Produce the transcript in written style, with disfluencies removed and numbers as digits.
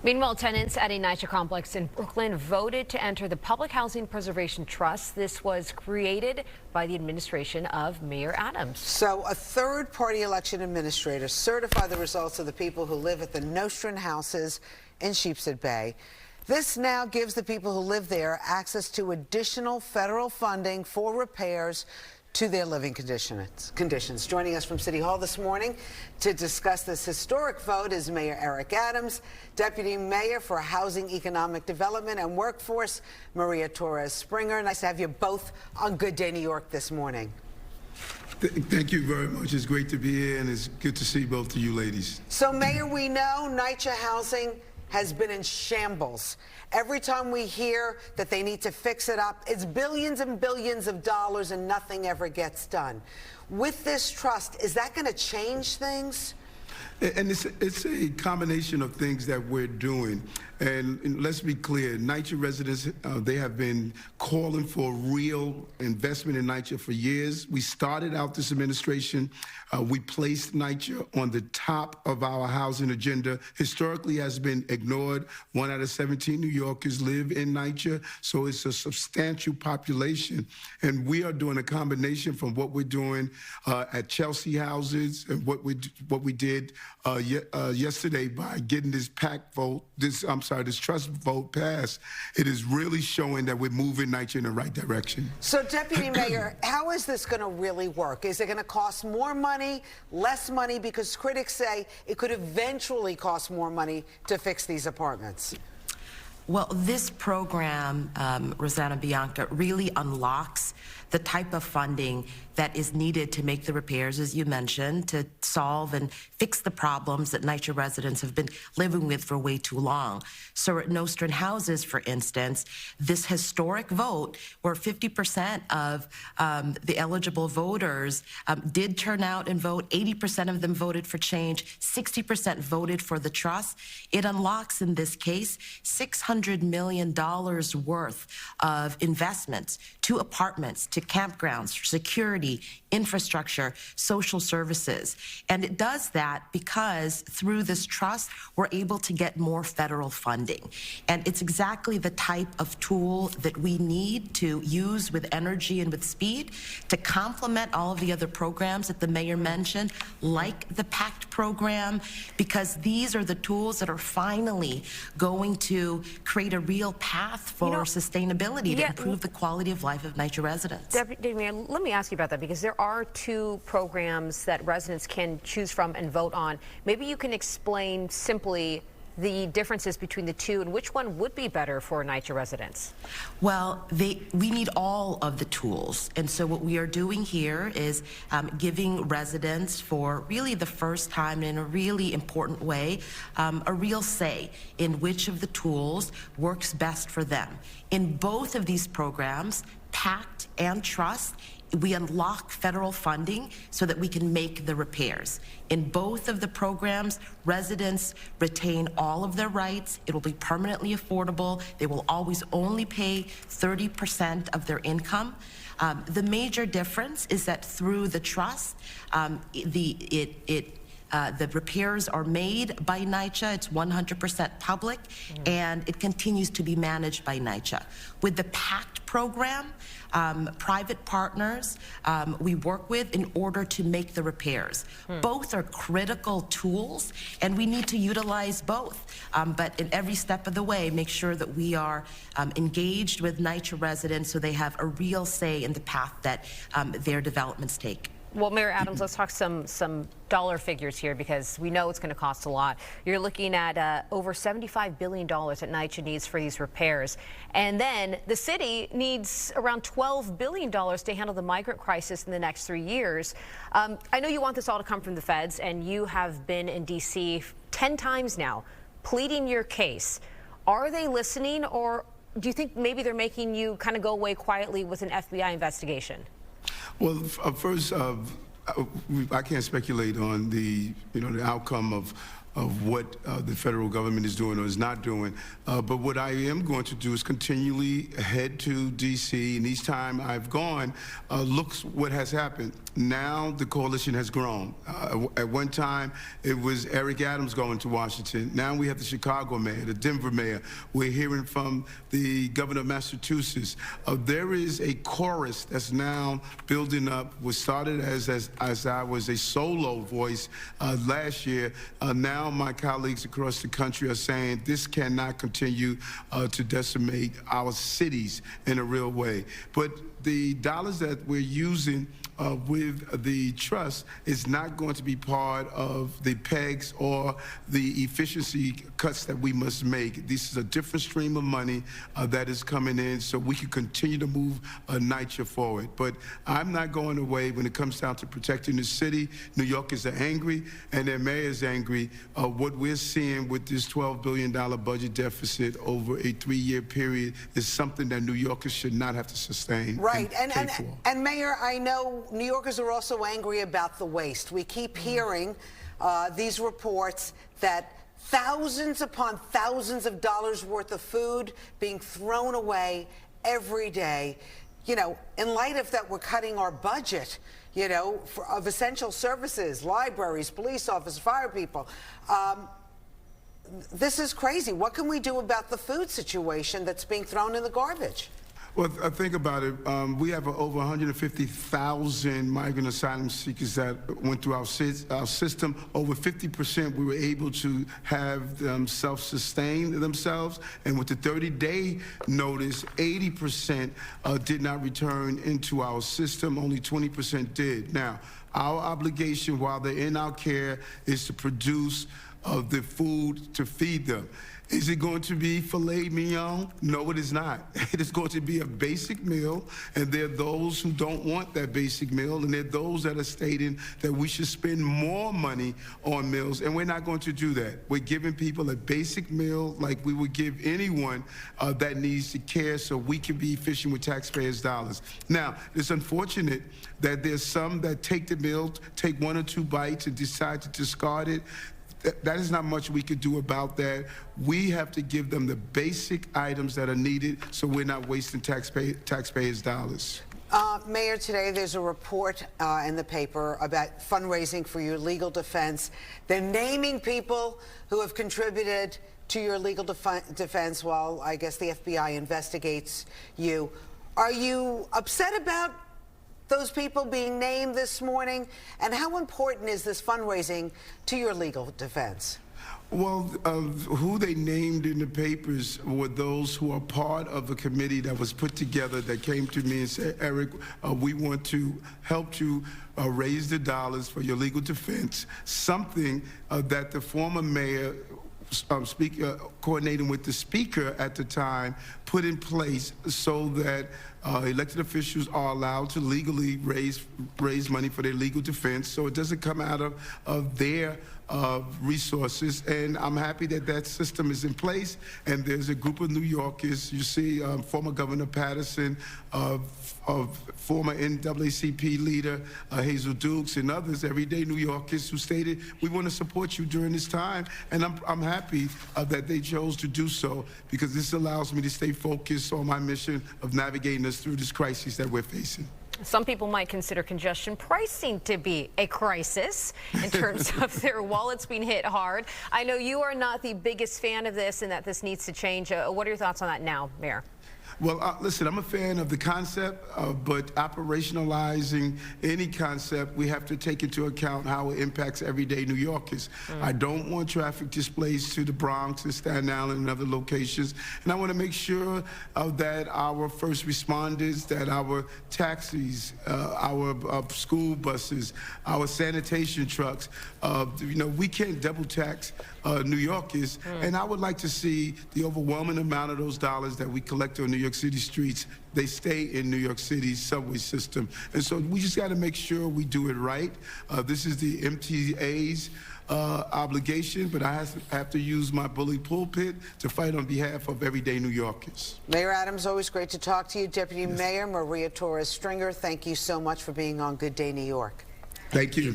Meanwhile, tenants at a NYCHA complex in Brooklyn voted to enter the Public Housing Preservation Trust. This was created by the administration of Mayor Adams. So a third-party election administrator certified the results of the people who live at the Nostrand houses in Sheepshead Bay. This now gives the people who live there access to additional federal funding for repairs to their living conditions. Joining us from City Hall this morning to discuss this historic vote is Mayor Eric Adams, Deputy Mayor for Housing, Economic Development and Workforce, Maria Torres-Springer. Nice to have you both on Good Day New York this morning. Thank you very much. It's great to be here, and it's good to see both of you ladies. So, Mayor, we know NYCHA Housing has been in shambles. Every time we hear that they need to fix it up, it's billions and billions of dollars and nothing ever gets done. With this trust, is that going to change things? And it's a combination of things that we're doing. And let's be clear, NYCHA residents, they have been calling for real investment in NYCHA for years. We started out this administration, we placed NYCHA on the top of our housing agenda. Historically has been ignored. 1 out of 17 New Yorkers live in NYCHA, so it's a substantial population. And we are doing a combination from what we're doing at Chelsea houses and what we did yesterday by getting this this trust vote passed. It is really showing that we're moving NYCHA in the right direction. So, Deputy Mayor, how is this going to really work? Is it going to cost more money, less money? Because critics say it could eventually cost more money to fix these apartments. Well, this program, Rosanna Bianca, really unlocks the type of funding that is needed to make the repairs, as you mentioned, to solve and fix the problems that NYCHA residents have been living with for way too long. So at Nostrand houses, for instance, this historic vote where 50% of the eligible voters did turn out and vote, 80% of them voted for change, 60% voted for the trust. It unlocks, in this case, $600 million worth of investments to apartments, to campgrounds, security, infrastructure, social services. And it does that because through this trust, we're able to get more federal funding. And it's exactly the type of tool that we need to use with energy and with speed to complement all of the other programs that the mayor mentioned, like the PACT program, because these are the tools that are finally going to create a real path for sustainability to improve the quality of life of NYCHA residents. Deputy Mayor, let me ask you about that, because there are two programs that residents can choose from and vote on. Maybe you can explain simply the differences between the two and which one would be better for NYCHA residents. Well, we need all of the tools. And so what we are doing here is giving residents, for really the first time in a really important way, a real say in which of the tools works best for them. In both of these programs, PACT and Trust, we unlock federal funding so that we can make the repairs. In both of the programs, residents retain all of their rights. It will be permanently affordable. They will always only pay 30% of their income. The major difference is that through the trust, the repairs are made by NYCHA. It's 100% public, and it continues to be managed by NYCHA. With the PACT program, private partners we work with in order to make the repairs. Both are critical tools, and we need to utilize both. But in every step of the way, make sure that we are engaged with NYCHA residents so they have a real say in the path that their developments take. Well, Mayor Adams, let's talk some dollar figures here, because we know it's going to cost a lot. You're looking at over $75 billion that NYCHA needs for these repairs. And then the city needs around $12 billion to handle the migrant crisis in the next 3 years. I know you want this all to come from the feds, and you have been in D.C. 10 times now pleading your case. Are they listening, or do you think maybe they're making you kind of go away quietly with an FBI investigation? Well, first, I can't speculate on the outcome of of what the federal government is doing or is not doing. But what I am going to do is continually head to D.C. And each time I've gone, look what has happened. Now the coalition has grown. At one time, it was Eric Adams going to Washington. Now we have the Chicago mayor, the Denver mayor. We're hearing from the governor of Massachusetts. There is a chorus that's now building up. What started as I was a solo voice last year. Now my colleagues across the country are saying this cannot continue to decimate our cities in a real way. But the dollars that we're using with the trust is not going to be part of the pegs or the efficiency cuts that we must make. This is a different stream of money that is coming in so we can continue to move NYCHA forward. But I'm not going away when it comes down to protecting the city. New Yorkers are angry and their mayor is angry. What we're seeing with this $12 billion budget deficit over a 3-year period is something that New Yorkers should not have to sustain. Right, and Mayor, I know New Yorkers are also angry about the waste. We keep hearing these reports that thousands upon thousands of dollars worth of food being thrown away every day. You know, in light of that, we're cutting our budget, you know, of essential services, libraries, police officers, fire people. This is crazy. What can we do about the food situation that's being thrown in the garbage? Well, think about it. We have over 150,000 migrant asylum seekers that went through our system. Over 50% we were able to have them self-sustain themselves. And with the 30-day notice, 80% did not return into our system. Only 20% did. Now, our obligation while they're in our care is to produce the food to feed them. Is it going to be filet mignon? No, it is not. It is going to be a basic meal, and there are those who don't want that basic meal, and there are those that are stating that we should spend more money on meals, and we're not going to do that. We're giving people a basic meal like we would give anyone that needs to care so we can be efficient with taxpayers' dollars. Now, it's unfortunate that there's some that take the meal, take 1 or 2 bites and decide to discard it. That is not much we could do about that. We have to give them the basic items that are needed so we're not wasting taxpayers' dollars. Mayor, today there's a report in the paper about fundraising for your legal defense. They're naming people who have contributed to your legal defense while I guess the FBI investigates you. Are you upset about those people being named this morning? And how important is this fundraising to your legal defense? Well, who they named in the papers were those who are part of the committee that was put together that came to me and said, Eric, we want to help you raise the dollars for your legal defense, something that the former mayor coordinating with the speaker at the time, put in place so that elected officials are allowed to legally raise money for their legal defense, so it doesn't come out of their resources. And I'm happy that that system is in place. And there's a group of New Yorkers. You see former Governor Patterson, former NAACP leader Hazel Dukes, and others, everyday New Yorkers, who stated, we want to support you during this time. And I'm happy that they chose to do so, because this allows me to stay focused on my mission of navigating us through this crisis that we're facing. Some people might consider congestion pricing to be a crisis in terms of their wallets being hit hard. I know you are not the biggest fan of this and that this needs to change. What are your thoughts on that now, Mayor? Well, listen, I'm a fan of the concept, but operationalizing any concept, we have to take into account how it impacts everyday New Yorkers. I don't want traffic displaced to the Bronx and Staten Island and other locations. And I want to make sure that our first responders, that our taxis, our school buses, our sanitation trucks, we can't double tax New Yorkers. And I would like to see the overwhelming amount of those dollars that we collect on New York City streets, they stay in New York City's subway system. And so we just got to make sure we do it right. This is the MTA's obligation, but I have to use my bully pulpit to fight on behalf of everyday New Yorkers. Mayor Adams, always great to talk to you. Deputy Mayor Maria Torres-Springer, thank you so much for being on Good Day New York. Thank you.